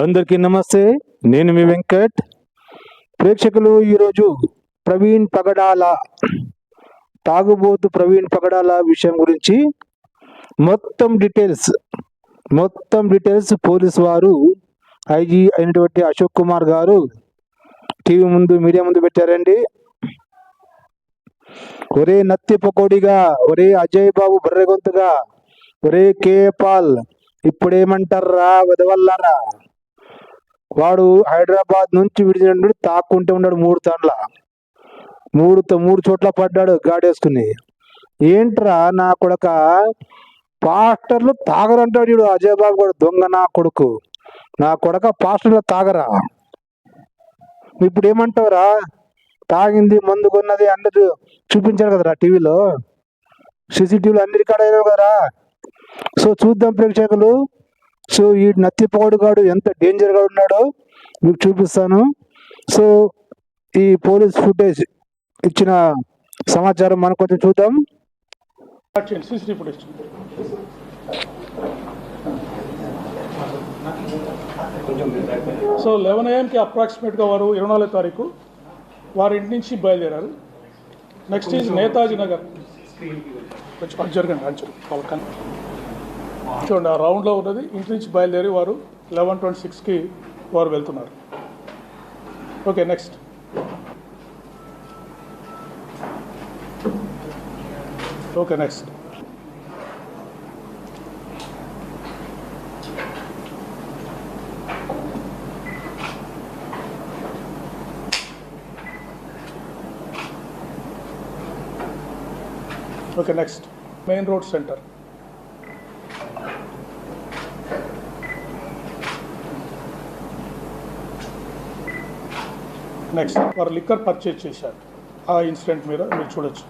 అందరికీ నమస్తే, నేను మీ వెంకట్. ప్రేక్షకులు, ఈరోజు ప్రవీణ్ పగడాల, తాగుబోతు ప్రవీణ్ పగడాల విషయం గురించి మొత్తం డీటెయిల్స్ పోలీసు వారు ఐజీ అయినటువంటి అశోక్ కుమార్ గారు టీవీ ముందు, మీడియా ముందు పెట్టారండి. ఒరే నత్తి పకోడిగా, ఒరే అజయ్ బాబు బర్రెగొంతుగా, ఒరే కేపాల్, ఇప్పుడేమంటారా వదవల్లారా, వాడు హైదరాబాద్ నుంచి విడిచినట్టు తాక్కుంటూ ఉన్నాడు. 3 తాండ్ల 3 చోట్ల పడ్డాడు గాడేసుకుని. ఏంట్రా నా కొడక, పాస్టర్లు తాగరంటాడు వీడు అజయ్ బాబు కూడా. దొంగ నా కొడుకు, నా కొడక, పాస్టర్లు తాగరా? ఇప్పుడు ఏమంటావురా? తాగింది, మందు కొన్నది అన్నది చూపించారు కదరా టీవీలో, సీసీటీవీలో అన్ని రికార్డ్ అయినావు కదరా. సో చూద్దాం ప్రేక్షకులు. సో ఈ నత్తి పౌడుగాడు ఎంత డేంజర్గా ఉన్నాడో మీకు చూపిస్తాను. సో ఈ పోలీస్ ఫుటేజ్ ఇచ్చిన సమాచారం మనం కొంచెం చూద్దాం. సో 11 AM అప్రాక్సిమేట్గా వారు 24వ తారీఖు వారి ఇంటి నుంచి బయలుదేరారు. Next is Netaji Nagar. జరగండి చూడండి, ఆ రౌండ్లో ఉన్నది. ఇంటి నుంచి బయలుదేరి వారు 11:26కి వారు వెళ్తున్నారు. Okay, next. Okay, next. Okay, next. Main road centre. Next, వారు లిక్కర్ పర్చేజ్ చేశారు. ఆ ఇన్సిడెంట్ మీద మీరు చూడొచ్చు.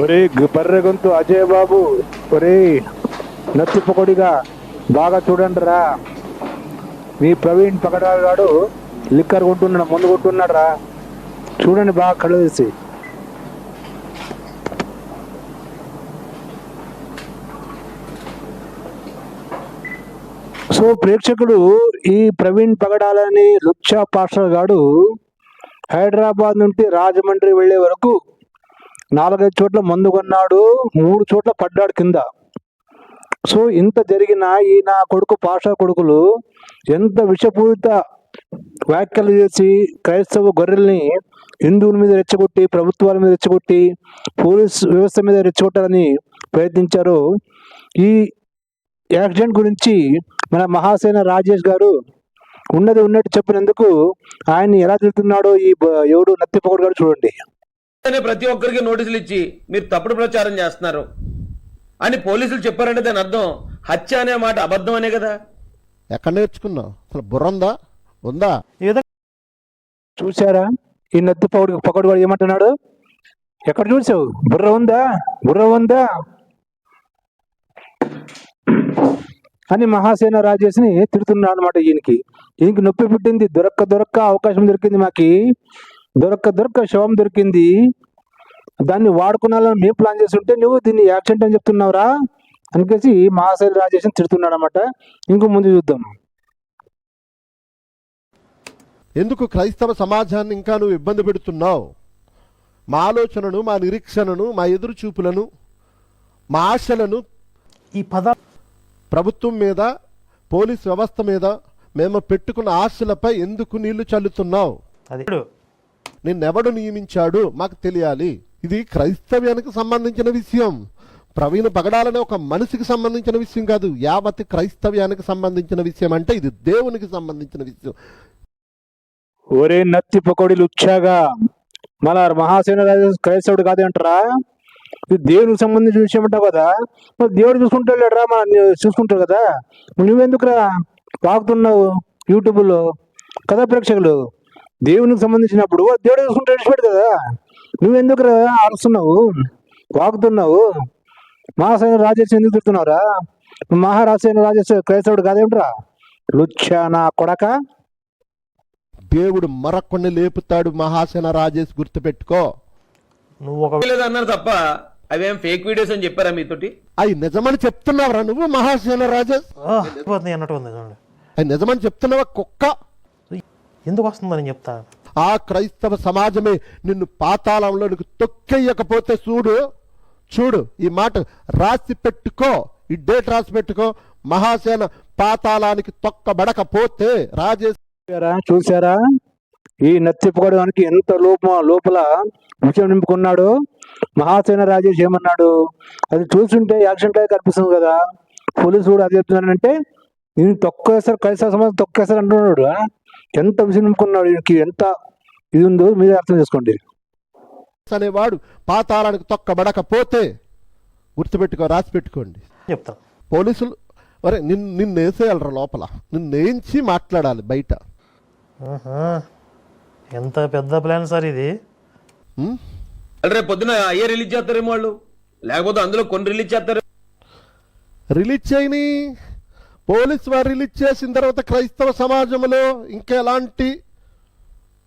ఒరే బర్రెగొంతు అజయ్ బాబు, ఒరే నత్తి పకోడిగా, బాగా చూడండి రా. మీ ప్రవీణ్ పగడాల గాడు లిక్కర్ కొంటున్నాడు, మందు కొంటున్నాడు రా. చూడండి బాగా కళ్ళు వేసి. సో ప్రేక్షకుడు, ఈ ప్రవీణ్ పగడాలని లుచ్చా పాస్టర్ గాడు హైదరాబాద్ నుండి రాజమండ్రి వెళ్లే వరకు 4-5 చోట్ల మందు కొన్నాడు, 3 చోట్ల పడ్డాడు కింద. సో ఇంత జరిగిన ఈ నా కొడుకు పాస్టర్ కొడుకులు ఎంత విషపూరిత వ్యాఖ్యలు చేసి క్రైస్తవ గొర్రెల్ని హిందువుల మీద రెచ్చగొట్టి, ప్రభుత్వాల మీద రెచ్చగొట్టి, పోలీస్ వ్యవస్థ మీద రెచ్చగొట్టాలని ప్రయత్నించారో, ఈ యాక్సిడెంట్ గురించి మన మహాసేన రాజేష్ గారు ఉన్నట్టు చెప్పినందుకు ఆయన్ని ఎలా తిడుతున్నాడో ఈ ఎవడు నత్తి పకోడి గారు చూడండి. ప్రతి ఒక్కరికి నోటీసులు ఇచ్చి మీరు తప్పుడు ప్రచారం చేస్తున్నారు అని పోలీసులు చెప్పారంటే దాని అర్థం హత్య అనే మాట అబద్ధం అనే కదా. ఎక్కడ నేర్చుకున్నావు? అసలు బుర్ర ఉందా? చూసారా ఈ నత్తి పకోడి గారు ఏమంటున్నాడు? ఎక్కడ చూసావు? బుర్ర ఉందా అని మహాసేన రాజేష్ని తిడుతున్నాడు అనమాట. ఈయనకి నొప్పి పుట్టింది. దొరక్క అవకాశం దొరికింది, మాకి దొరక్క శవం దొరికింది. దాన్ని వాడుకున్నాలని మేము ప్లాన్ చేస్తుంటే నువ్వు దీన్ని యాక్సిడెంట్ అని చెప్తున్నావురా అనికేసి మహాసేన రాజేష్ని తిడుతున్నాడు అనమాట. ఇంకో ముందు చూద్దాం. ఎందుకు క్రైస్తవ సమాజాన్ని ఇంకా నువ్వు ఇబ్బంది పెడుతున్నావు? మా ఆలోచనను, మా నిరీక్షణను, మా ఎదురు చూపులను, మా ఆశలను ఈ ప్రభుత్వం మీద, పోలీస్ వ్యవస్థ మీద మేము పెట్టుకున్న ఆశలపై ఎందుకు నీళ్లు చల్లుతున్నావు? నిన్నెవడు నియమించాడు మాకు తెలియాలి. ఇది క్రైస్తవ్యానికి సంబంధించిన విషయం. ప్రవీణ్ పగడాలనే ఒక మనిషికి సంబంధించిన విషయం కాదు, యావత్ క్రైస్తవ్యానికి సంబంధించిన విషయం. అంటే ఇది దేవునికి సంబంధించిన విషయం. ఒరే నత్తి పకోడీలు ఉచ్చాగా, మన మహాసేన క్రైస్తవుడు కాదంటారా? ఇది దేవునికి సంబంధించిన విషయం అంటావు కదా, దేవుడు చూసుకుంటాడు రా, చూసుకుంటాడు కదా, నువ్వెందుకురా వాగుతున్నావు యూట్యూబ్లో కదా? ప్రేక్షకులు, దేవునికి సంబంధించినప్పుడు దేవుడు చూసుకుంటాడు కదా. నువ్వెందుకు అరుస్తున్నావు, వాగుతున్నావు? మహాసేన రాజేష్ ఎందుకు తిడుతున్నావురా? మహారాజేన రాజేష్ క్రైస్తవుడు కాదేమిట్రా? లుచ్చా నా కొడక. దేవుడు మరొకడిని లేపుతాడు. మహాసేన రాజేష్ గుర్తుపెట్టుకో. నువ్వు ఒక అన్నారు తప్ప అవేం ఫేక్ వీడియోస్ అని చెప్పారా మీతోటి? అవి నిజమని చెప్తున్నావురా నువ్వు? మహాసేన రాజేష్ పోతుంది అన్నట్టు ఉంది చూడండి. అవి నిజమని చెప్తున్నావా కుక్క? ఎందుకు వస్తుందని చెప్తా. ఆ క్రైస్తవ సమాజమే నిన్ను పాతాళంలోనికి తొక్కేయకపోతే చూడు ఈ మాట రాసి పెట్టుకో, ఈ డేట్ రాసి పెట్టుకో. మహాసేన పాతాళానికి తొక్కబడకపోతే రాజేష్. చూసారా ఈ నత్తిపోవడానికి ఎంత లోపల విషయం నింపుకున్నాడు? మహాసేన రాజేష్ ఏమన్నాడు? అది చూస్తుంటే యాక్షన్ టైప్ కనిపిస్తుంది కదా. పోలీసు కూడా అది చెప్తున్నానంటే నేను తొక్కేస్తారు, క్రైస్తవ సమాజం తొక్కేస్తారు అంటున్నాడు. ఎంత విషయం నింపుకున్నాడు, ఈయనకి ఎంత ఇది ఉందో మీరే అర్థం చేసుకోండి. అనేవాడు పాతాళానికి తొక్కబడకపోతే గుర్తుపెట్టుకో, రాసి పెట్టుకోండి. చెప్తాను పోలీసులు అరే నిన్ను వేసేయాలరా లోపల, నిన్ను వేయించి మాట్లాడాలి బయట. ఎంత పెద్ద ప్లాన్ సార్ ఇది. రేపు పొద్దున అయ్యే రిలీజ్ చేస్తారేమో వాళ్ళు, లేకపోతే అందులో కొన్ని రిలీజ్ చేస్తారు. రిలీజ్ చేయని పోలీసు వారు రిలీజ్ చేసిన తర్వాత క్రైస్తవ సమాజంలో ఇంకా ఎలాంటి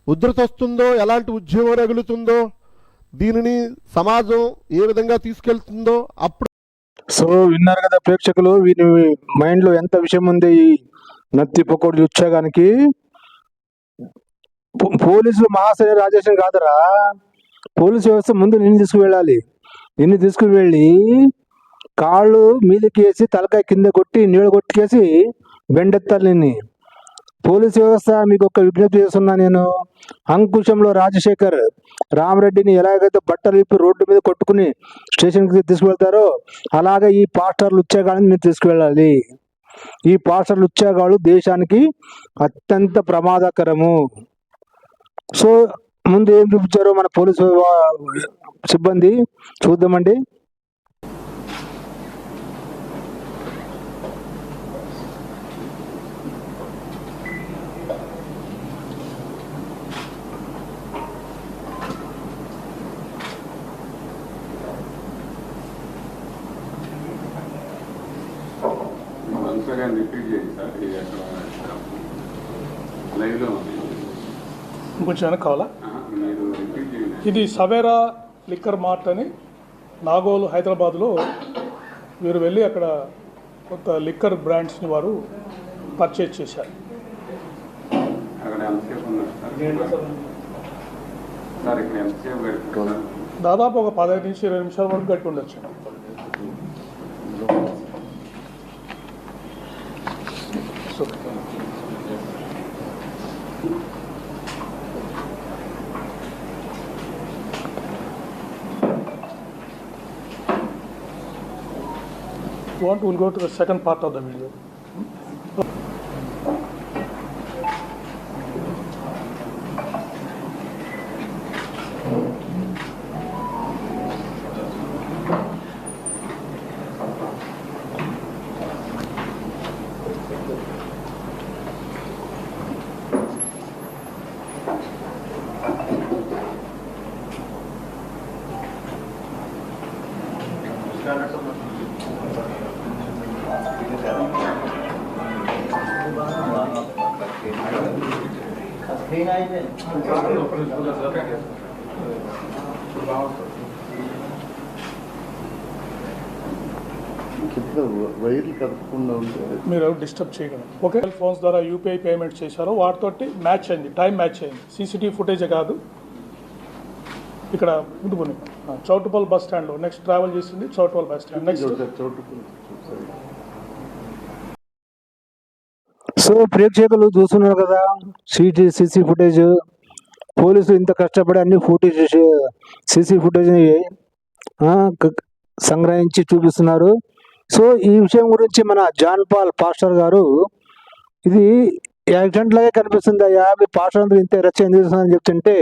ఉధృతి వస్తుందో, ఎలాంటి ఉద్యమం రగులుతుందో, దీనిని సమాజం ఏ విధంగా తీసుకెళ్తుందో అప్పుడు. సో విన్నారు కదా ప్రేక్షకులు, వీని మైండ్ లో ఎంత విషయం ఉంది. ఈ నత్తి పొకోడి ఉత్సాగానికి పోలీసులు మహాసేన రాజేష్ కాదురా, పోలీసు వ్యవస్థ ముందు నిన్ను తీసుకువెళ్ళాలి. నిన్ను తీసుకువెళ్ళి కాళ్ళు మీదకి వేసి తలకాయ కింద కొట్టి నీళ్ళు కొట్టుకేసి బెండెత్తాలి నిన్ను. పోలీసు వ్యవస్థ మీకు ఒక విజ్ఞప్తి చేస్తున్నా నేను. అంకుశంలో రాజశేఖర్ రామరెడ్డిని ఎలాగైతే బట్టలు విప్పి రోడ్డు మీద కొట్టుకుని స్టేషన్కి తీసుకువెళ్తారో అలాగే ఈ పాస్టర్లు ఉచ్చాగాళ్ళని మీరు తీసుకువెళ్ళాలి. ఈ పాస్టర్లు ఉచ్చాగాళ్ళు దేశానికి అత్యంత ప్రమాదకరము. సో ముందు ఏం చూపించారో మన పోలీసు సిబ్బంది చూద్దామండి. ఇంకొంచెం వెనక్కి కావాలా? ఇది సవేరా లిక్కర్ మార్ట్ అని నాగోలు హైదరాబాద్లో వీరు వెళ్ళి అక్కడ కొత్త లిక్కర్ బ్రాండ్స్ని వారు పర్చేజ్ చేశారు. దాదాపు ఒక 15 నుంచి 20 నిమిషాల వరకు గట్టి ఉండొచ్చు. We'll go to the second part of the video. వైర్లు కదపకుండా ఉంటే మీరు డిస్టర్బ్ చేయగలరు. ఓకే, ఫోన్స్ ద్వారా యూపీఐ పేమెంట్ చేశారు, వాటితోటి మ్యాచ్ అయింది, టైం మ్యాచ్ అయింది. సీసీటీవీ ఫుటేజే కాదు, ఇక్కడ ముందు కొన్ని చౌటుపల్ బస్ స్టాండ్లో నెక్స్ట్ ట్రావెల్ చేసింది Choutuppal bus stand. Next so ప్రేక్షకులు చూస్తున్నారు కదా సీసీ ఫుటేజ్. పోలీసులు ఇంత కష్టపడి అన్ని సీసీ ఫుటేజ్ సంగ్రహించి చూపిస్తున్నారు. సో ఈ విషయం గురించి మన జాన్ పాల్ పాస్టర్ గారు, ఇది యాక్సిడెంట్ లాగే కనిపిస్తుంది అయ్యా, మీ పాస్టర్ అందరూ ఇంత రచ్చ ఎందుకు చేస్తుందని చెప్తుంటే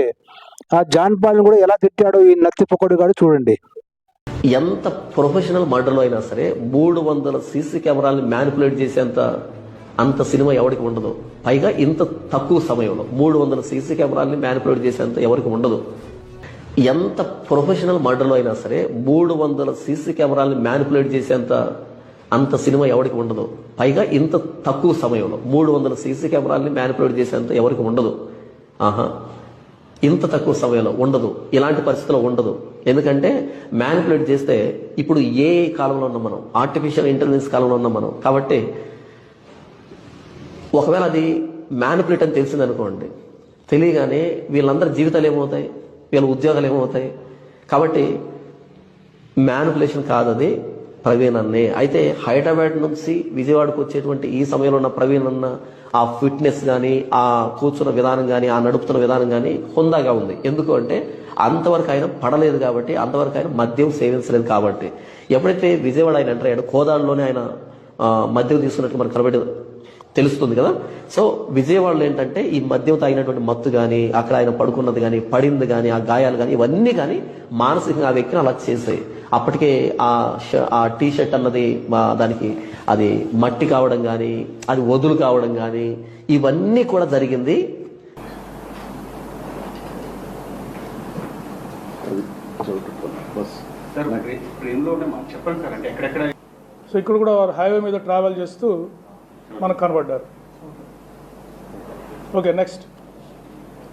ఆ జాన్ పాల్ని కూడా ఎలా తిట్టాడో ఈ నత్తి పొకోడి గారు చూడండి. ఎంత ప్రొఫెషనల్ మర్డర్లో అయినా సరే 300 సీసీ కెమెరాలను మ్యానిపులేట్ చేసేంత అంత సినిమా ఎవరికి ఉండదు. పైగా ఇంత తక్కువ సమయంలో 300 సీసీ కెమెరాలని మ్యానిపులేట్ చేసేంత ఎవరికి ఉండదు. ఎంత ప్రొఫెషనల్ మర్డర్లో అయినా సరే 300 సీసీ కెమెరాలను మ్యానిపులేట్ చేసేంత అంత సినిమా ఎవరికి ఉండదు. పైగా ఇంత తక్కువ సమయంలో 300 సీసీ కెమెరాలని మ్యానిపులేట్ చేసేంత ఎవరికి ఉండదు. ఇంత తక్కువ సమయంలో ఉండదు, ఇలాంటి పరిస్థితుల్లో ఉండదు. ఎందుకంటే మ్యానిపులేట్ చేస్తే ఇప్పుడు ఏ కాలంలో ఉన్నాం మనం, ఆర్టిఫిషియల్ ఇంటెలిజెన్స్ కాలంలో ఉన్నాం మనం. కాబట్టి ఒకవేళ అది మ్యానిపులేట్ అని తెలిసిందనుకోండి, తెలియగానే వీళ్ళందరి జీవితాలు ఏమవుతాయి, వీళ్ళ ఉద్యోగాలు ఏమవుతాయి. కాబట్టి మ్యానిపులేషన్ కాదు, అది ప్రవీణ్ అన్నే. అయితే హైదరాబాద్ నుంచి విజయవాడకు వచ్చేటువంటి ఈ సమయంలో ఉన్న ప్రవీణ్ అన్న ఆ ఫిట్నెస్ కానీ, ఆ కూర్చున్న విధానం కానీ, ఆ నడుపుతున్న విధానం కానీ హుందాగా ఉంది. ఎందుకు అంటే అంతవరకు ఆయన పడలేదు కాబట్టి, అంతవరకు ఆయన మద్యం సేవించలేదు కాబట్టి. ఎప్పుడైతే విజయవాడ ఆయన ఎంటర్ అయ్యాడు, కోదాడులోనే ఆయన మద్యం తీసుకున్నట్లు మనకు కనబడి తెలుస్తుంది కదా. సో విజయవాడలో ఏంటంటే ఈ మద్యం తాగినటువంటి మత్తు కానీ, అక్కడ ఆయన పడుకున్నది కానీ, పడింది కానీ, ఆ గాయాలు కానీ, ఇవన్నీ కానీ మానసికంగా ఆ వ్యక్తిని అలా చేసాయి. అప్పటికే ఆ టీ షర్ట్ అన్నది దానికి అది మట్టి కావడం కానీ, అది వదులు కావడం కానీ, ఇవన్నీ కూడా జరిగింది. సో ఇక్కడ కూడా వారు హైవే మీద ట్రావెల్ చేస్తూ మనకు కనబడ్డారు. Okay, next.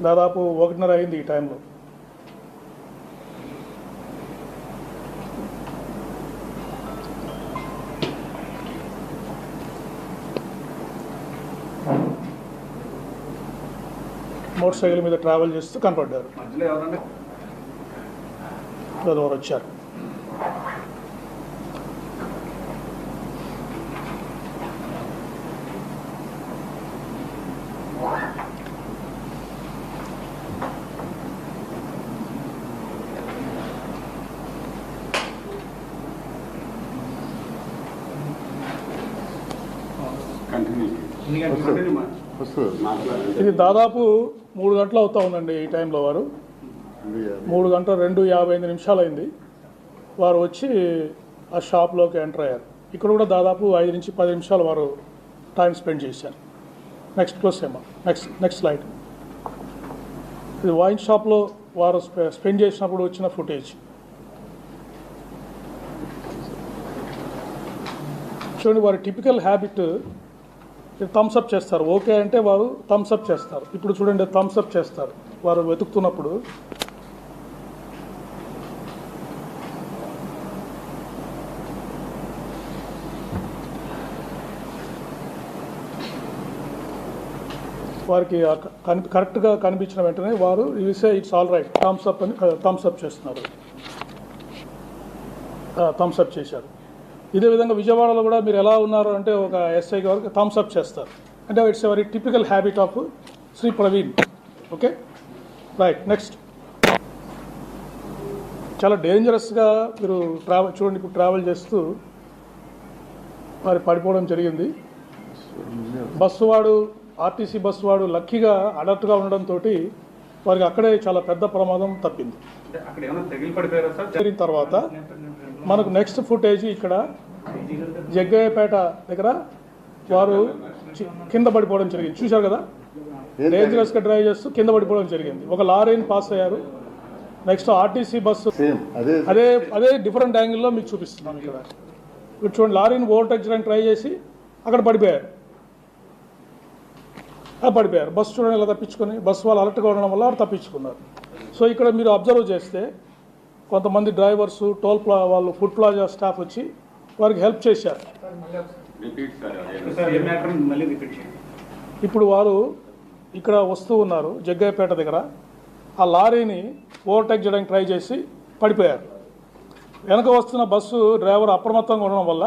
దాదాపు 1:30 అయింది ఈ టైంలో. మోటార్ సైకిల్ మీద ట్రావెల్ చేస్తూ కనపడ్డారు. ఎవరు వచ్చారు. ఇది దాదాపు 3 గంటలు అవుతా ఉందండి ఈ టైంలో. వారు 3 గంటల 2:55 అయింది వారు వచ్చి ఆ షాప్లోకి ఎంటర్ అయ్యారు. ఇక్కడ కూడా దాదాపు 5 నుంచి 10 నిమిషాలు వారు టైం స్పెండ్ చేశారు. నెక్స్ట్ క్లోజ్ ఏమో, నెక్స్ట్ స్లైడ్. ఇది వైన్ షాప్లో వారు స్పెండ్ చేసినప్పుడు వచ్చిన ఫుటేజ్ చూడండి. వారి టిపికల్ హ్యాబిట్ థమ్స్ అప్ చేస్తారు. ఓకే అంటే వారు థమ్స్ అప్ చేస్తారు. ఇప్పుడు చూడండి, థమ్స్ అప్ చేస్తారు వారు వెతుకుతున్నప్పుడు. వారికి కరెక్ట్గా కనిపించిన వెంటనే వారు say it's all right, thumbs up అని థమ్స్ అప్ చేస్తున్నారు. థమ్స్ అప్ చేశారు. ఇదే విధంగా విజయవాడలో కూడా మీరు ఎలా ఉన్నారు అంటే ఒక ఎస్ఐ గారికి థమ్స్ అప్ చేస్తారు. అంటే it's a very typical habit of Shri Praveen. Okay, right. Next. చాలా డేంజరస్గా మీరు చూడండి, ఇప్పుడు ట్రావెల్ చేస్తూ మరి పడిపోవడం జరిగింది. బస్సు వాడు, ఆర్టీసీ బస్సు వాడు లక్కీగా అలర్ట్గా ఉండడంతో వారికి అక్కడే చాలా పెద్ద ప్రమాదం తప్పింది. జరిగిన తర్వాత మనకు నెక్స్ట్ ఫుటేజ్ ఇక్కడ జగ్గయ్యపేట దగ్గర వారు కింద పడిపోవడం జరిగింది. చూశారు కదా, డేంజరస్గా డ్రైవ్ చేస్తూ కింద పడిపోవడం జరిగింది. ఒక లారీని పాస్ అయ్యారు. నెక్స్ట్ ఆర్టీసీ బస్సు అదే డిఫరెంట్ యాంగిల్లో మీకు చూపిస్తున్నాం. ఇక్కడ చూడండి, లారీని ఓవర్టేక్ చేయడానికి ట్రై చేసి అక్కడ పడిపోయారు. బస్సు చూడండి ఇలా తప్పించుకొని, బస్సు వాళ్ళు అలర్ట్గా ఉండడం వల్ల వాళ్ళు తప్పించుకున్నారు. సో ఇక్కడ మీరు అబ్జర్వ్ చేస్తే కొంతమంది డ్రైవర్సు, వాళ్ళు ఫుడ్ ప్లాజా స్టాఫ్ వచ్చి వారికి హెల్ప్ చేశారు. ఇప్పుడు వారు ఇక్కడ వస్తూ ఉన్నారు జగ్గయ్యపేట దగ్గర. ఆ లారీని ఓవర్టేక్ చేయడానికి ట్రై చేసి పడిపోయారు. వెనక వస్తున్న బస్సు డ్రైవర్ అప్రమత్తంగా ఉండడం వల్ల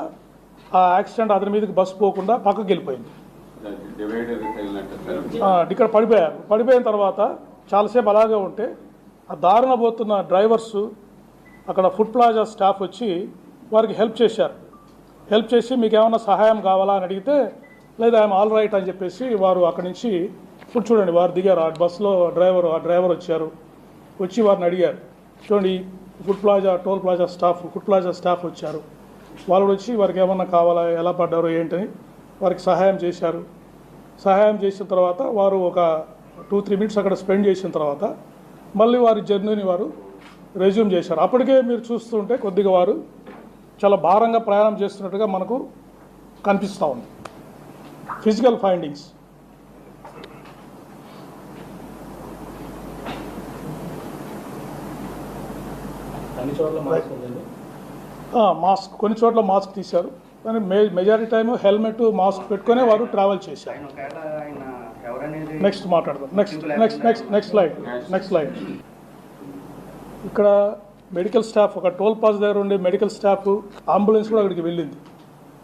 ఆ యాక్సిడెంట్ అతని మీదకి బస్సు పోకుండా పక్కకి వెళ్ళిపోయింది. ఇక్కడ పడిపోయారు. పడిపోయిన తర్వాత చాలాసేపు అలాగే ఉంటే ఆ దారిన పోతున్న డ్రైవర్సు, అక్కడ ఫుడ్ ప్లాజా స్టాఫ్ వచ్చి వారికి హెల్ప్ చేశారు. హెల్ప్ చేసి మీకు ఏమైనా సహాయం కావాలా అని అడిగితే లేదా ఐఎమ్ ఆల్ రైట్ అని చెప్పేసి వారు అక్కడి నుంచి ఇప్పుడు చూడండి వారు దిగారు. ఆ బస్సులో డ్రైవర్ వచ్చారు. వచ్చి వారిని అడిగారు. చూడండి, ఫుడ్ ప్లాజా స్టాఫ్ వచ్చారు. వాళ్ళు వచ్చి వారికి ఏమన్నా కావాలా, ఎలా పడ్డారు ఏంటని వారికి సహాయం చేశారు. సహాయం చేసిన తర్వాత వారు ఒక 2-3 మినిట్స్ అక్కడ స్పెండ్ చేసిన తర్వాత మళ్ళీ వారి జర్నీని వారు రెజ్యూమ్ చేశారు. అప్పటికే మీరు చూస్తుంటే కొద్దిగా వారు చాలా భారంగా ప్రయాణం చేస్తున్నట్టుగా మనకు కనిపిస్తూ ఉంది. ఫిజికల్ ఫైండింగ్స్ మాస్క్, కొన్ని చోట్ల మాస్క్ తీశారు, కానీ మెజారిటీ టైం హెల్మెట్ మాస్క్ పెట్టుకునే వారు ట్రావెల్ చేశారు. నెక్స్ట్ మాట్లాడదాం. Next slide. ఇక్కడ మెడికల్ స్టాఫ్, ఒక టోల్ పాస్ దగ్గర ఉండే మెడికల్ స్టాఫ్, అంబులెన్స్ కూడా అక్కడికి వెళ్ళింది.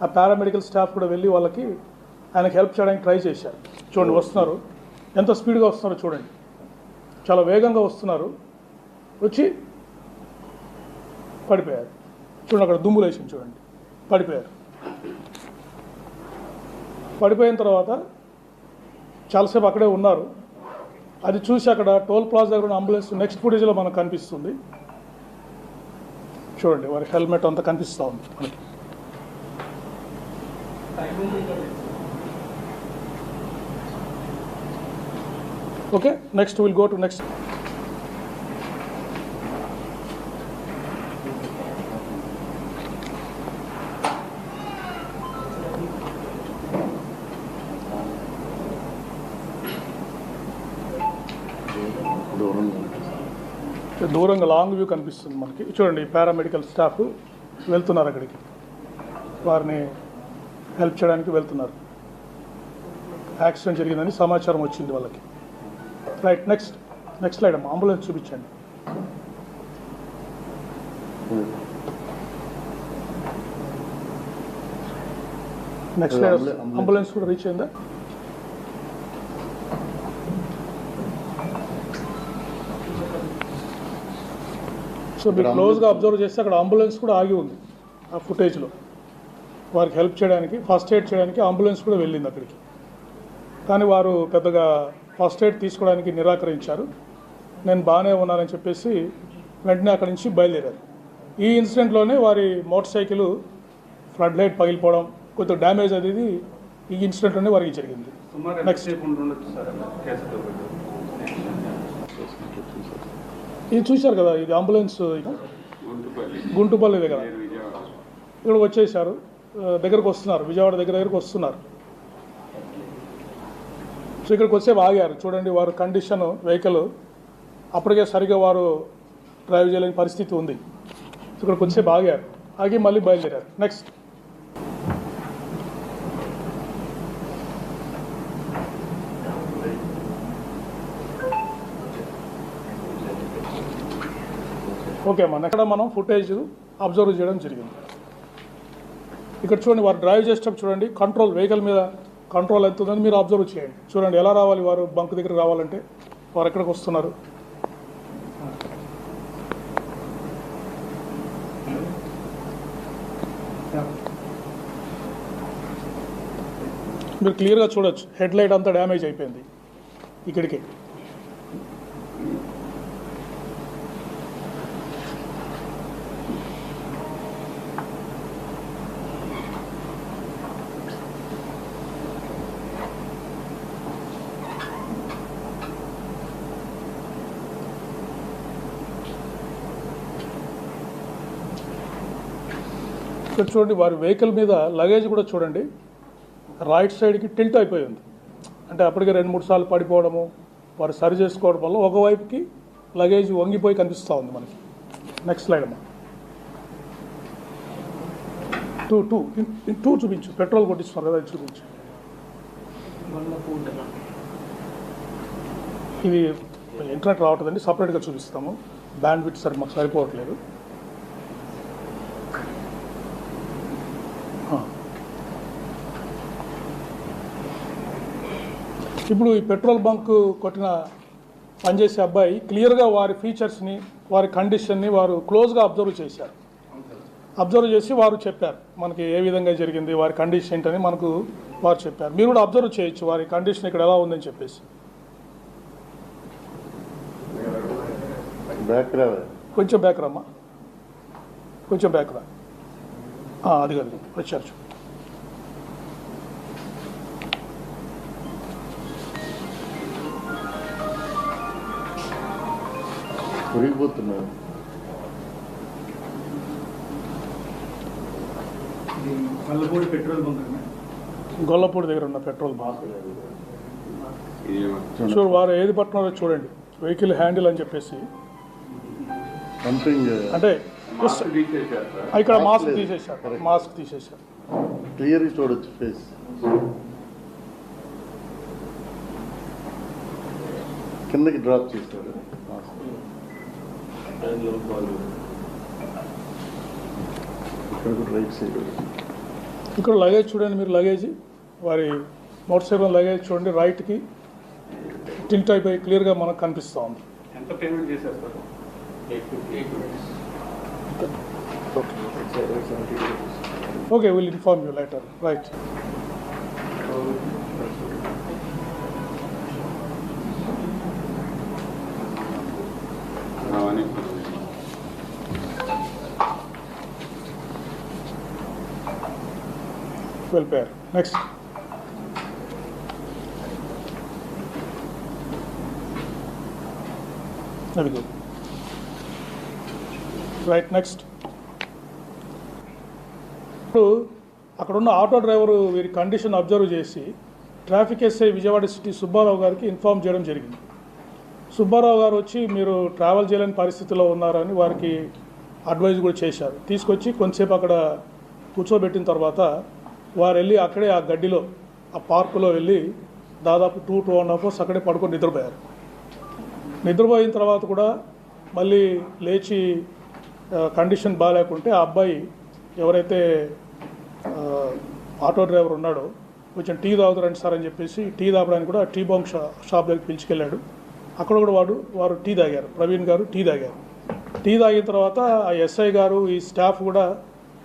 ఆ పారామెడికల్ స్టాఫ్ కూడా వెళ్ళి వాళ్ళకి ఆయనకి హెల్ప్ చేయడానికి ట్రై చేశారు. చూడండి వస్తున్నారు, ఎంత స్పీడ్గా వస్తున్నారో చూడండి, చాలా వేగంగా వస్తున్నారు. వచ్చి పడిపోయారు. చూడండి అక్కడ దుమ్ములు వేసింది, చూడండి పడిపోయారు. పడిపోయిన తర్వాత చాలాసేపు అక్కడే ఉన్నారు. అది చూసి అక్కడ టోల్ ప్లాజా దగ్గర ఉన్న అంబులెన్స్ నెక్స్ట్ ఫుటేజ్లో మనకు కనిపిస్తుంది. చూడండి వారి హెల్మెట్ అంతా కనిపిస్తూ ఉంది మనకి. Okay, next will go to next. దూరంగా లాంగ్ వ్యూ కనిపిస్తుంది మనకి. చూడండి పారామెడికల్ స్టాఫ్ వెళ్తున్నారు అక్కడికి, వారిని హెల్ప్ చేయడానికి వెళ్తున్నారు. యాక్సిడెంట్ జరిగిందని సమాచారం వచ్చింది వాళ్ళకి. రైట్, నెక్స్ట్ స్లైడ్ అమ్మా. అంబులెన్స్ చూపించండి. Next slide. అంబులెన్స్ కూడా రీచ్ అయిందా? సో మీరు క్లోజ్గా అబ్జర్వ్ చేస్తే అక్కడ అంబులెన్స్ కూడా ఆగి ఉంది ఆ ఫుటేజ్లో. వారికి హెల్ప్ చేయడానికి, ఫస్ట్ ఎయిడ్ చేయడానికి అంబులెన్స్ కూడా వెళ్ళింది అక్కడికి. కానీ వారు పెద్దగా ఫస్ట్ ఎయిడ్ తీసుకోవడానికి నిరాకరించారు. నేను బాగానే ఉన్నానని చెప్పేసి వెంటనే అక్కడి నుంచి బయలుదేరారు. ఈ ఇన్సిడెంట్లోనే వారి మోటార్ సైకిల్ ఫ్లడ్ లైట్ పగిలిపోవడం, కొంత డ్యామేజ్ అనేది ఈ ఇన్సిడెంట్లోనే వారికి జరిగింది. నెక్స్ట్ ఇది చూశారు కదా, ఇది అంబులెన్స్ గుంటుపల్లి దగ్గర ఇక్కడ వచ్చేసారు, దగ్గరకు వస్తున్నారు, విజయవాడ దగ్గరకు వస్తున్నారు. సో ఇక్కడికి వచ్చే ఆగారు. చూడండి వారు కండిషన్, వెహికల్ అప్పటికే సరిగా వారు డ్రైవ్ చేయలేని పరిస్థితి ఉంది. సో ఇక్కడికి వచ్చే ఆగారు, ఆగి మళ్ళీ బయలుదేరారు. నెక్స్ట్ ఓకే అమ్మా. అక్కడ మనం ఫుటేజ్ అబ్జర్వ్ చేయడం జరిగింది. ఇక్కడ చూడండి వారు డ్రైవ్ చేసేటప్పుడు చూడండి కంట్రోల్, వెహికల్ మీద కంట్రోల్ ఎంత ఉందని మీరు అబ్జర్వ్ చేయండి. చూడండి ఎలా రావాలి వారు బంక్ దగ్గర రావాలంటే, వారు ఎక్కడికి వస్తున్నారు. మీరు క్లియర్గా చూడొచ్చు, హెడ్ లైట్ అంతా డ్యామేజ్ అయిపోయింది ఇక్కడికి. ఇక్కడ చూడండి వారి వెహికల్ మీద లగేజ్ కూడా చూడండి రైట్ సైడ్కి టిల్ట్ అయిపోయింది. అంటే అప్పటికే 2-3 సార్లు పడిపోవడము, వారు సరి చేసుకోవడం వల్ల ఒకవైపుకి లగేజ్ వంగిపోయి కనిపిస్తూ ఉంది మనకి. నెక్స్ట్ స్లైడ్ అమ్మా. టూ చూపించు, పెట్రోల్ కొట్టిస్తున్నారు కదా, ఇది చూపించు. ఇది ఇంటర్నెట్ రావట్లేదండి, సపరేట్గా చూపిస్తాము. బ్యాండ్ విడ్త్ సరి మాకు సరిపోవట్లేదు. ఇప్పుడు ఈ పెట్రోల్ బంక్ కొట్టిన పనిచేసే అబ్బాయి క్లియర్గా వారి ఫీచర్స్ని, వారి కండిషన్ని వారు క్లోజ్గా అబ్జర్వ్ చేశారు. అబ్జర్వ్ చేసి వారు చెప్పారు మనకి ఏ విధంగా జరిగింది, వారి కండిషన్ ఏంటని మనకు వారు చెప్పారు. మీరు కూడా అబ్జర్వ్ చేయొచ్చు వారి కండిషన్ ఇక్కడ ఎలా ఉందని చెప్పేసి. కొంచెం బ్యాక్ రమ్మా, కొంచెం బ్యాక్ రా. అది కాదు, వచ్చారు. మురిగిపోతున్నారు. గొల్లపూడి దగ్గర ఉన్న పెట్రోల్ బంక్. షూర్, వారు ఏది పట్టున్నారో చూడండి. వెహికల్ హ్యాండిల్ అని చెప్పేసి సంథింగ్ అంటే ఇక్కడ మాస్క్ తీసేశారు. క్లియర్ చూడొచ్చు ఫేస్. కిందకి డ్రాప్ చేశాడు. ఇక్కడ కూడా రైట్ సైడ్. ఇక్కడ లగేజ్ చూడండి మీరు, లగేజ్ వారి మోటార్ సైకిల్ లగేజ్ చూడండి, రైట్కి టిల్ట్ అయిపోయి క్లియర్గా మనకు కనిపిస్తూ ఉంది. ఎంత పేమెంట్ చేశారు sir? 850. Okay, will inform you lighter. Right. Welfare. Next. Very good. Right. Next. ఇప్పుడు అక్కడున్న ఆటో డ్రైవరు వీరి కండిషన్ అబ్జర్వ్ చేసి traffic SI Vijayawada city Subbarao గారికి ఇన్ఫార్మ్ చేయడం జరిగింది. సుబ్బారావు గారు వచ్చి మీరు ట్రావెల్ చేయలేని పరిస్థితిలో ఉన్నారని వారికి అడ్వైజ్ కూడా చేశారు. తీసుకొచ్చి కొంతసేపు అక్కడ కూర్చోబెట్టిన తర్వాత వారు వెళ్ళి అక్కడే ఆ గడ్డిలో ఆ పార్కులో వెళ్ళి దాదాపు 2.5 అవర్స్ అక్కడే పడుకొని నిద్రపోయారు. నిద్రపోయిన తర్వాత కూడా మళ్ళీ లేచి కండిషన్ బాగాలేకుంటే ఆ అబ్బాయి ఎవరైతే ఆటో డ్రైవర్ ఉన్నాడో కొంచెం టీ తాగుతారండి సార్ అని చెప్పేసి టీ తాగడానికి కూడా టీ బాంక్ షాప్ దగ్గరికి పిలిచుకెళ్ళాడు. అక్కడ కూడా వారు టీ తాగారు. ప్రవీణ్ గారు టీ తాగారు. టీ తాగిన తర్వాత ఆ ఎస్ఐ గారు ఈ స్టాఫ్ కూడా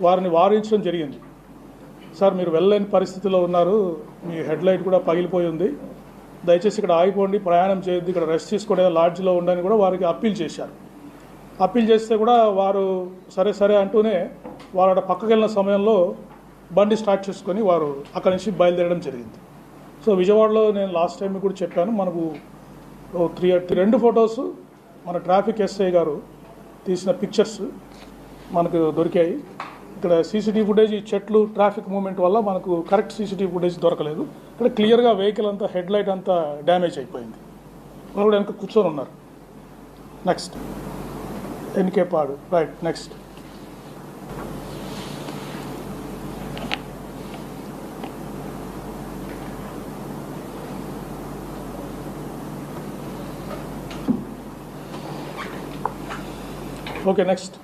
వారిని వారించడం జరిగింది. సార్ మీరు వెళ్ళలేని పరిస్థితిలో ఉన్నారు, మీ హెడ్లైట్ కూడా పగిలిపోయి ఉంది, దయచేసి ఇక్కడ ఆగిపోండి, ప్రయాణం చేయొద్దు, ఇక్కడ రెస్ట్ తీసుకునే లాడ్జ్లో ఉండని కూడా వారికి అప్పీల్ చేశారు. అప్పీల్ చేస్తే కూడా వారు సరే సరే అంటూనే వారు అక్కడ పక్కకి వెళ్ళిన సమయంలో బండి స్టార్ట్ చేసుకొని వారు అక్కడి నుంచి బయలుదేరడం జరిగింది. సో విజయవాడలో నేను లాస్ట్ టైం కూడా చెప్పాను, మనకు 2 ఫొటోస్ మన ట్రాఫిక్ ఎస్ఐ గారు తీసిన పిక్చర్స్ మనకు దొరికాయి. ఇక్కడ సీసీటీవీ ఫుటేజ్, ఈ చెట్లు ట్రాఫిక్ మూవ్మెంట్ వల్ల మనకు కరెక్ట్ సీసీటీవీ ఫుటేజ్ దొరకలేదు. ఇక్కడ క్లియర్గా వెహికల్ అంతా హెడ్ లైట్ అంతా డ్యామేజ్ అయిపోయింది. వాళ్ళు కూడా వెనక కూర్చొని ఉన్నారు. నెక్స్ట్. ఎన్కే పాడు. రైట్. నెక్స్ట్. ఓకే. నెక్స్ట్.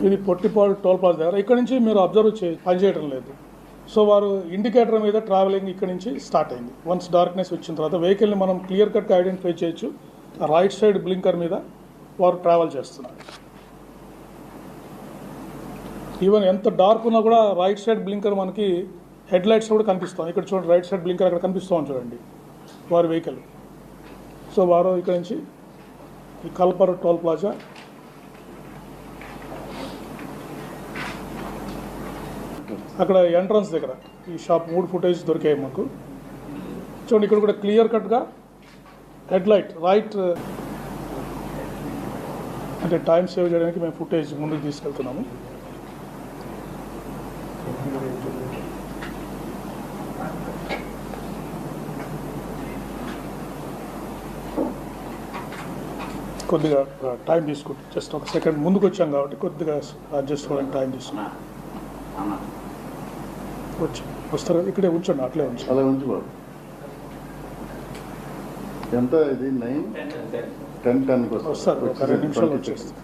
ఇది పొట్టిపాడు టోల్ ప్లాజా దగ్గర. ఇక్కడ నుంచి మీరు అబ్జర్వ్ పనిచేయడం లేదు. సో వారు ఇండికేటర్ మీద ట్రావెలింగ్ ఇక్కడ నుంచి స్టార్ట్ అయింది. వన్స్ డార్క్నెస్ వచ్చిన తర్వాత వెహికల్ని మనం క్లియర్ కట్గా ఐడెంటిఫై చేయొచ్చు. రైట్ సైడ్ బ్లింకర్ మీద వారు ట్రావెల్ చేస్తున్నారు. ఈవెన్ ఎంత డార్క్ ఉన్నా కూడా రైట్ సైడ్ బ్లింకర్ మనకి హెడ్ లైట్స్ కూడా కనిపిస్తాం. ఇక్కడ చూడండి, రైట్ సైడ్ బ్లింకర్ అక్కడ కనిపిస్తామని చూడండి వారి వెహికల్. సో వారు ఇక్కడ నుంచి ఈ కల్పర్ టోల్ ప్లాజా అక్కడ ఎంట్రన్స్ దగ్గర ఈ షాప్ 3 ఫుటేజ్ దొరికాయి మాకు. చూడండి, ఇక్కడ కూడా క్లియర్ కట్గా హెడ్ లైట్ రైట్, అంటే టైం సేవ్ చేయడానికి మేము ఫుటేజ్ ముందుకు తీసుకెళ్తున్నాము. కొద్దిగా టైం తీసుకుంటాం. జస్ట్ ఒక సెకండ్ ముందుకు వచ్చాం కాబట్టి కొద్దిగా అడ్జస్ట్ అవ్వడానికి టైం తీసుకున్నాం. వస్తారు, ఇక్కడే ఉంచండి, అట్లే ఉంచండి. అలా ఉంచి బాబు. ఎంత ఇది 9:10 వస్తారు, ఒక 2 నిమిషాలు వచ్చేస్తారు.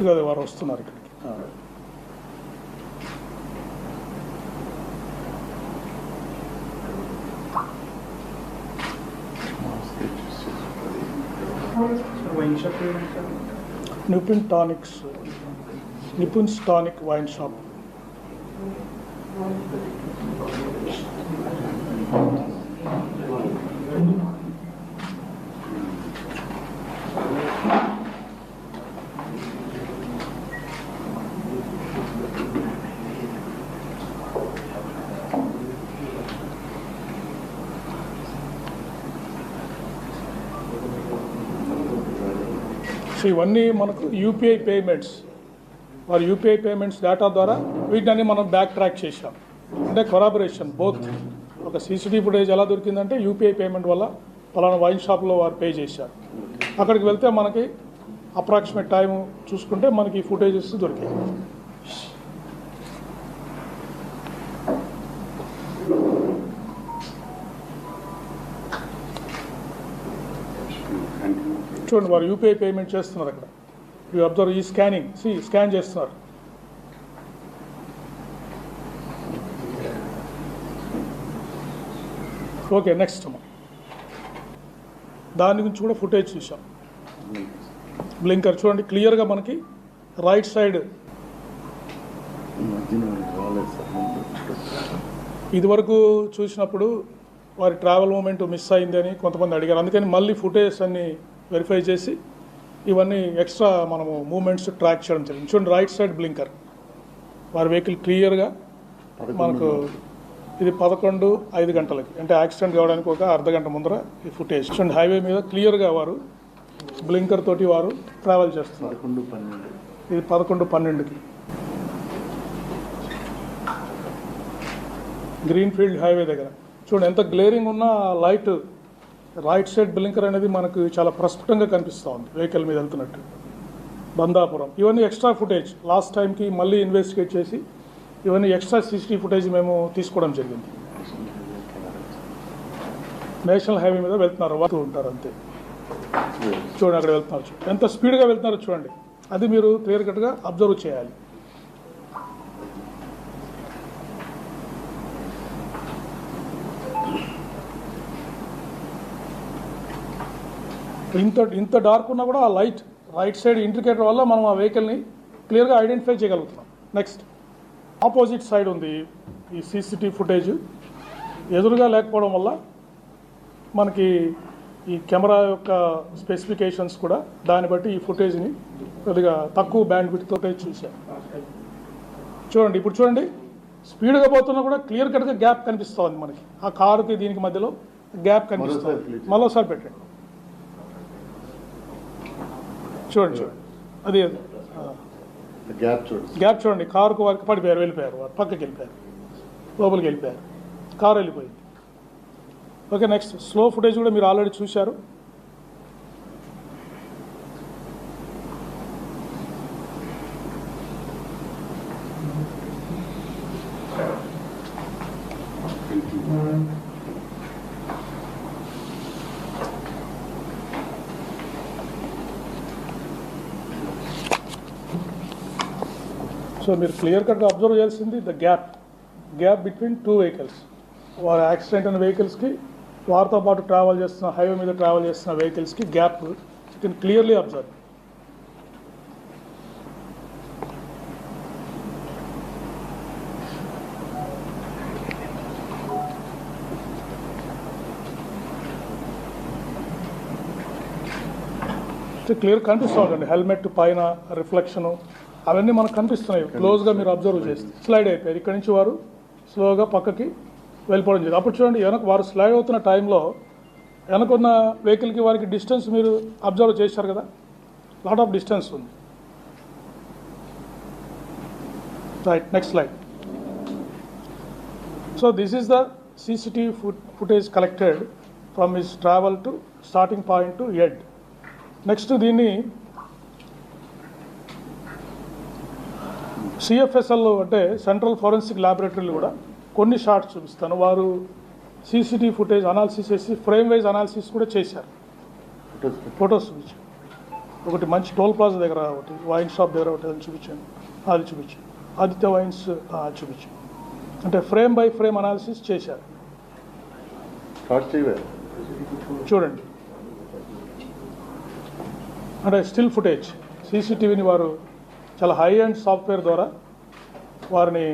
ఇక వారు వస్తున్నారు ఇక్కడికి. నిపున్స్ టానిక్ వైన్ షాప్. సో ఇవన్నీ మనకు యూపీఐ పేమెంట్స్, వారి యూపీఐ పేమెంట్స్ డేటా ద్వారా వీటిని మనం బ్యాక్ ట్రాక్ చేశాం. అంటే కొరాబరేషన్ బోత్. ఒక సీసీటీవీ ఫుటేజ్ ఎలా దొరికిందంటే యూపీఐ పేమెంట్ వల్ల పలానా వైన్ షాప్లో వారు పే చేశారు. అక్కడికి వెళ్తే మనకి అప్రాక్సిమేట్ టైం చూసుకుంటే మనకి ఈ ఫుటేజెస్ దొరికాయి. చూడండి, వారు యూపీఐ పేమెంట్ చేస్తున్నారు. అక్కడ యూ అబ్జర్వ్ ఈ స్కానింగ్, స్కాన్ చేస్తున్నారు. ఓకే, నెక్స్ట్ దాని గురించి కూడా ఫుటేజ్ చూసాం. బ్లింకర్ చూడండి, క్లియర్గా మనకి రైట్ సైడ్ ఇదివరకు చూసినప్పుడు వారి ట్రావెల్ మూమెంట్ మిస్ అయింది అని కొంతమంది అడిగారు. అందుకని మళ్ళీ ఫుటేజ్ అన్ని వెరిఫై చేసి ఇవన్నీ ఎక్స్ట్రా మనము మూమెంట్స్ ట్రాక్ చేయడం జరిగింది. చూడండి, రైట్ సైడ్ బ్లింకర్ వారి వెహికల్ క్లియర్గా మనకు ఇది 11:05 గంటలకి, అంటే యాక్సిడెంట్ కావడానికి ఒక అర్ధగంట ముందర ఈ ఫుటేజ్. చూడండి, హైవే మీద క్లియర్గా వారు బ్లింకర్ తోటి వారు ట్రావెల్ చేస్తున్నారు. ఇది 11:12కి గ్రీన్ ఫీల్డ్ హైవే దగ్గర. చూడండి ఎంత గ్లేరింగ్ ఉన్న లైట్ రైట్ సైడ్ బ్లింకర్ అనేది మనకు చాలా ప్రస్ఫుటంగా కనిపిస్తూ ఉంది వెహికల్ మీద వెళ్తున్నట్టు. బందాపురం ఇవన్నీ ఎక్స్ట్రా ఫుటేజ్ లాస్ట్ టైంకి మళ్ళీ ఇన్వెస్టిగేట్ చేసి ఇవన్నీ ఎక్స్ట్రా సీసీటీవీ ఫుటేజ్ మేము తీసుకోవడం జరిగింది. నేషనల్ హైవే మీద వెళ్తున్నారు, వస్తూ ఉంటారు అంతే. చూడండి అక్కడ వెళ్తున్నారు, చూడండి ఎంత స్పీడ్గా వెళ్తున్నారో చూడండి. అది మీరు క్లియర్ కట్గా అబ్జర్వ్ చేయాలి. ఇంత డార్క్ ఉన్నా కూడా ఆ లైట్ రైట్ సైడ్ ఇండికేటర్ వల్ల మనం ఆ వెహికల్ని క్లియర్గా ఐడెంటిఫై చేయగలుగుతున్నాం. నెక్స్ట్ ఆపోజిట్ సైడ్ ఉంది ఈ సీసీటీవీ ఫుటేజ్. ఎదురుగా లేకపోవడం వల్ల మనకి ఈ కెమెరా యొక్క స్పెసిఫికేషన్స్ కూడా దాన్ని బట్టి ఈ ఫుటేజ్ని కొద్దిగా తక్కువ బ్యాండ్ విడ్త్తో చూసాం. చూడండి, ఇప్పుడు చూడండి స్పీడ్గా పోతున్నా కూడా క్లియర్ కట్గా గ్యాప్ కనిపిస్తుంది మనకి. ఆ కారుకి దీనికి మధ్యలో గ్యాప్ కనిపిస్తుంది. మరోసారి పెట్టండి, చూడండి అది గ్యాప్ చూడండి. కారుకు వారికి పడిపోయారు, వెళ్ళిపోయారు, వారు పక్కకి వెళ్ళిపోయారు, లోపలికి వెళ్ళిపోయారు, కారు వెళ్ళిపోయింది. ఓకే, నెక్స్ట్ స్లో ఫుటేజ్ కూడా మీరు ఆల్రెడీ చూశారు. సో మీరు క్లియర్ కట్గా అబ్జర్వ్ చేయాల్సింది the gap between two vehicles. వారి యాక్సిడెంట్ అయిన వెహికల్స్కి వారితో పాటు ట్రావెల్ చేస్తున్న హైవే మీద ట్రావెల్ చేస్తున్న వెహికల్స్కి gap you can clearly observe. Clear కనిపిస్తూ ఉందండి. హెల్మెట్ పైన రిఫ్లెక్షను అవన్నీ మనకు కనిపిస్తున్నాయి. క్లోజ్గా మీరు అబ్జర్వ్ చేస్తే స్లైడ్ అయిపోయారు. ఇక్కడి నుంచి వారు స్లోగా పక్కకి వెళ్ళిపోవడం జరిగింది. అప్పుడు చూడండి, వెనక వారు స్లైడ్ అవుతున్న టైంలో వెనకున్న వెహికల్కి వారికి డిస్టెన్స్ మీరు అబ్జర్వ్ చేశారు కదా, లాట్ ఆఫ్ డిస్టెన్స్ ఉంది. Right, next slide. So this is the CCTV footage collected from his travel to starting point to end. Next దీన్ని CFSL అంటే సెంట్రల్ ఫోరెన్సిక్ ల్యాబొరేటరీలు కూడా కొన్ని షార్ట్స్ చూపిస్తాను. వారు CCTV ఫుటేజ్ అనాలిసిస్ చేసి ఫ్రేమ్ వైజ్ అనాలిసిస్ కూడా చేశారు. ఫొటోస్ చూపించాను. ఒకటి మంచి టోల్ ప్లాజా దగ్గర, ఒకటి వైన్ షాప్ దగ్గర ఒకటి, అది చూపించాను. అది చూపించాను. ఆదిత్య వైన్స్ చూపించాను. అంటే ఫ్రేమ్ బై ఫ్రేమ్ అనాలిసిస్ చేశారు. చూడండి, అంటే స్టిల్ ఫుటేజ్ CCTVని వారు చాలా హై అండ్ సాఫ్ట్వేర్ ద్వారా వారిని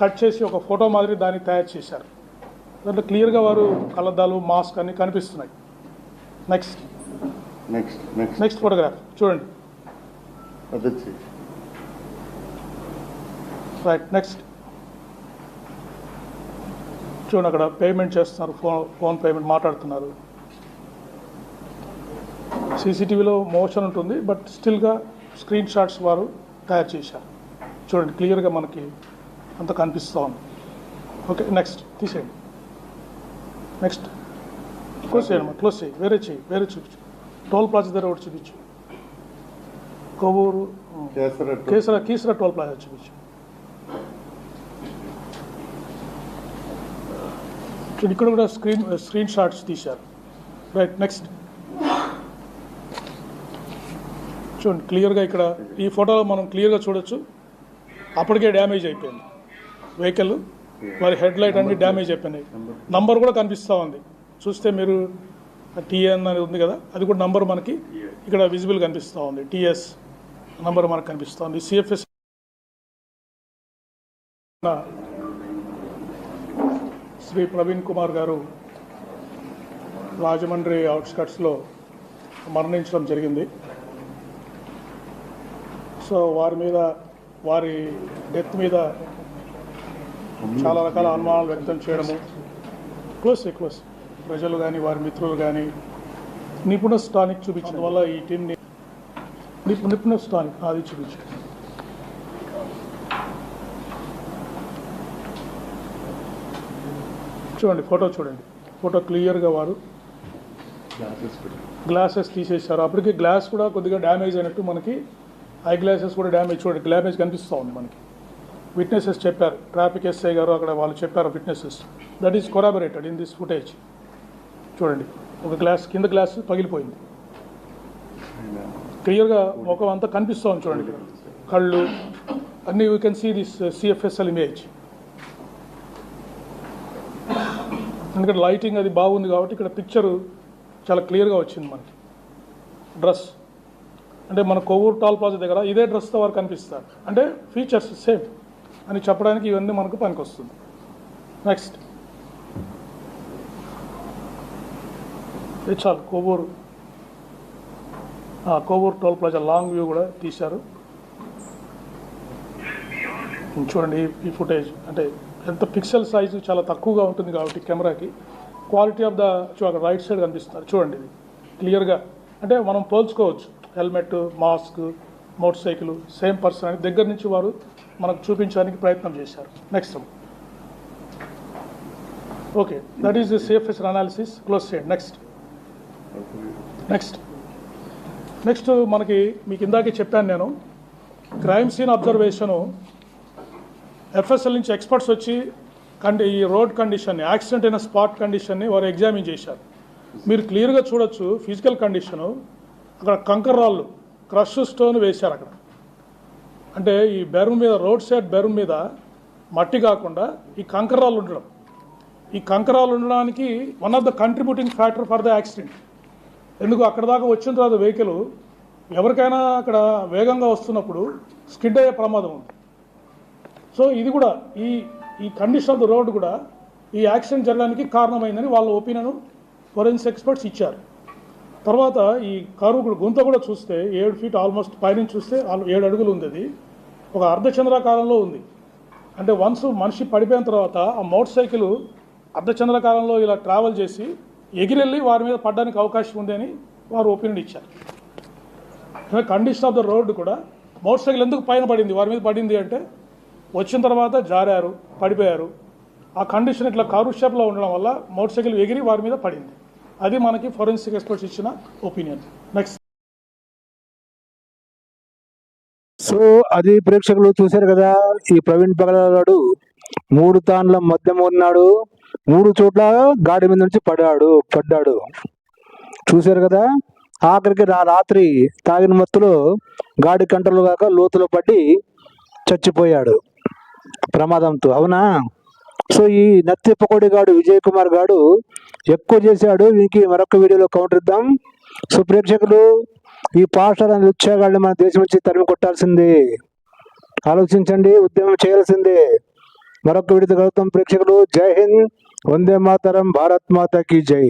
కట్ చేసి ఒక ఫోటో మాదిరి దాన్ని తయారు చేశారు. దాంట్లో క్లియర్గా వారు కళ్ళద్దాలు, మాస్క్ అన్ని కనిపిస్తున్నాయి. నెక్స్ట్ ఫోటోగ్రాఫ్ చూడండి. రైట్, నెక్స్ట్ చూడండి, అక్కడ పేమెంట్ చేస్తున్నారు, ఫోన్ పేమెంట్ మాట్లాడుతున్నారు. సీసీటీవీలో మోషన్ ఉంటుంది, బట్ స్టిల్గా స్క్రీన్ షాట్స్ వారు తయారు చేశారు. చూడండి, క్లియర్గా మనకి అంత కనిపిస్తూ ఉంది. ఓకే, నెక్స్ట్ తీసేయండి. నెక్స్ట్ క్లోజ్ చేయండి, క్లోజ్ చేయి, వేరే చూపించు. టోల్ ప్లాజా దగ్గర ఒకటి చూపించు. కొవ్వూరు కీసర టోల్ ప్లాజా చూపించు. ఇక్కడ కూడా స్క్రీన్ షాట్స్ తీశారు. రైట్, నెక్స్ట్ చూడండి క్లియర్గా. ఇక్కడ ఈ ఫోటోలో మనం క్లియర్గా చూడొచ్చు, అప్పటికే డ్యామేజ్ అయిపోయింది వెహికల్. మరి హెడ్ లైట్ అన్ని డ్యామేజ్ అయిపోయినాయి. నంబర్ కూడా కనిపిస్తూ ఉంది, చూస్తే మీరు టీఎన్ అనేది ఉంది కదా, అది కూడా నంబర్ మనకి ఇక్కడ విజిబుల్ కనిపిస్తూ ఉంది. టీఎస్ నంబర్ మనకు కనిపిస్తూ ఉంది. సిఎఫ్ఎస్ శ్రీ ప్రవీణ్ కుమార్ గారు రాజమండ్రి అవుట్స్కట్స్లో మరణించడం జరిగింది. సో వారి డెత్ మీద చాలా రకాల అనుమానాలు వ్యక్తం చేయడము, క్లోజ్ ప్రజలు కానీ వారి మిత్రులు కానీ నిపుణస్ టానిక్ చూపించడం వల్ల ఈ టీంని నిపుణస్ టానిక్ అది చూపించారు. చూడండి ఫోటో క్లియర్గా వారు గ్లాసెస్ తీసేశారు. అప్పటికి గ్లాస్ కూడా కొద్దిగా డ్యామేజ్ అయినట్టు మనకి, ఐ గ్లాసెస్ కూడా డ్యామేజ్, చూడండి డ్యామేజ్ కనిపిస్తూ ఉంది మనకి. విట్నెసెస్ చెప్పారు, ట్రాఫిక్ ఎస్ఐ గారు అక్కడ వాళ్ళు చెప్పారు witnesses. That is corroborated in this footage. చూడండి, ఒక కింద గ్లాస్ పగిలిపోయింది. క్లియర్గా ముఖం అంతా కనిపిస్తూ ఉంది. చూడండి ఇక్కడ కళ్ళు అన్నీ, you can see this CFSL image. ఎందుకంటే లైటింగ్ అది బాగుంది కాబట్టి ఇక్కడ పిక్చరు చాలా క్లియర్గా వచ్చింది మనకి. డ్రెస్ అంటే మన కొవ్వూరు టోల్ ప్లాజా దగ్గర ఇదే డ్రెస్తో వారు కనిపిస్తారు, అంటే ఫీచర్స్ సేమ్ అని చెప్పడానికి ఇవన్నీ మనకు పనికొస్తుంది. నెక్స్ట్ చాలు, Kovvur toll plaza long view కూడా తీశారు. చూడండి ఈ ఫుటేజ్, అంటే ఎంత పిక్సెల్ సైజు చాలా తక్కువగా ఉంటుంది కాబట్టి కెమెరాకి క్వాలిటీ ఆఫ్ ద అక్కడ రైట్ సైడ్ కనిపిస్తారు. చూడండి ఇది క్లియర్గా, అంటే మనం పోల్చుకోవచ్చు. Helmet, mask, motor cycle same person అని దగ్గర నుంచి వారు మనకు చూపించడానికి ప్రయత్నం చేశారు. Next okay, that is the safest analysis. Close చేయండి. నెక్స్ట్ మనకి మీకు ఇందాకే చెప్పాను నేను, క్రైమ్ సీన్ అబ్జర్వేషను ఎఫ్ఎస్ఎల్ నుంచి ఎక్స్పర్ట్స్ వచ్చి ఈ రోడ్ కండిషన్ని, యాక్సిడెంట్ అయిన స్పాట్ కండిషన్ని వారు ఎగ్జామిన్ చేశారు. మీరు క్లియర్గా చూడొచ్చు ఫిజికల్ కండిషను. అక్కడ కంకర్ రాళ్ళు, క్రష్ స్టోన్ వేశారు అక్కడ. అంటే ఈ బెరూమ్ మీద, రోడ్ సైడ్ బెరూమ్ మీద మట్టి కాకుండా ఈ కంకర్ రాళ్ళు ఉండడం, ఈ కంకర్ రాళ్ళు ఉండడానికి one of the contributing factor for the accident. ఎందుకు అక్కడ దాకా వచ్చిన తర్వాత వెహికల్ ఎవరికైనా అక్కడ వేగంగా వస్తున్నప్పుడు స్కిడ్ అయ్యే ప్రమాదం ఉంది. సో ఇది కూడా ఈ కండిషన్ ఆఫ్ ద రోడ్ కూడా ఈ యాక్సిడెంట్ జరగడానికి కారణమైందని వాళ్ళ ఒపీనియన్ ఫోరెన్సిక్ ఎక్స్పర్ట్స్ ఇచ్చారు. తర్వాత ఈ కారు గుంత కూడా చూస్తే 7 feet ఆల్మోస్ట్, పైనుంచి చూస్తే 7 అడుగులు ఉంది. అది ఒక అర్ధచంద్రాకారంలో ఉంది. అంటే వన్స్ మనిషి పడిపోయిన తర్వాత ఆ మోటార్ సైకిల్ అర్ధచంద్రాకారంలో ఇలా ట్రావెల్ చేసి ఎగిరెళ్ళి వారి మీద పడడానికి అవకాశం ఉంది అని వారు ఒపీనియన్ ఇచ్చారు. కండిషన్ ఆఫ్ ద రోడ్డు కూడా మోటార్ సైకిల్ ఎందుకు పైన పడింది, వారి మీద పడింది అంటే వచ్చిన తర్వాత జారారు, పడిపోయారు. ఆ కండిషన్ ఇట్లా కారు షేప్లో ఉండడం వల్ల మోటార్ సైకిల్ ఎగిరి వారి మీద పడింది. అది మనకి ఫోరెన్సిక్ ఎక్స్పర్ట్స్ ఇచ్చిన ఒపీనియన్. నెక్స్ట్ సో అది ప్రేక్షకులు చూశారు కదా. ఈ ప్రవీణ్ పగలగాడు 3 తాన్ల మద్యం ఉన్నాడు, 3 చోట్ల గాడి మీద నుంచి పడ్డాడు. చూశారు కదా. ఆఖరికి రాత్రి తాగిన మత్తులో గాడి కంట్రోల్ కాక లోతులో పడి చచ్చిపోయాడు ప్రమాదంతో. అవునా? సో ఈ నత్తి పకోడిగాడు విజయ్ కుమార్ గాడు ఎక్కువ చేశాడు. వీనికి మరొక వీడియోలో కౌంటర్ ఇద్దాం. సో ప్రేక్షకులు, ఈ పాస్టర్ అనే ఉత్సాహాన్ని మన దేశం నుంచి తరిమి కొట్టాల్సిందే. ఆలోచించండి, ఉద్యమం చేయాల్సిందే. మరొక వీడియోతో కలుగుతాం ప్రేక్షకులు. జై హింద్, వందే మాతరం, భారత్ మాతా కీ జై.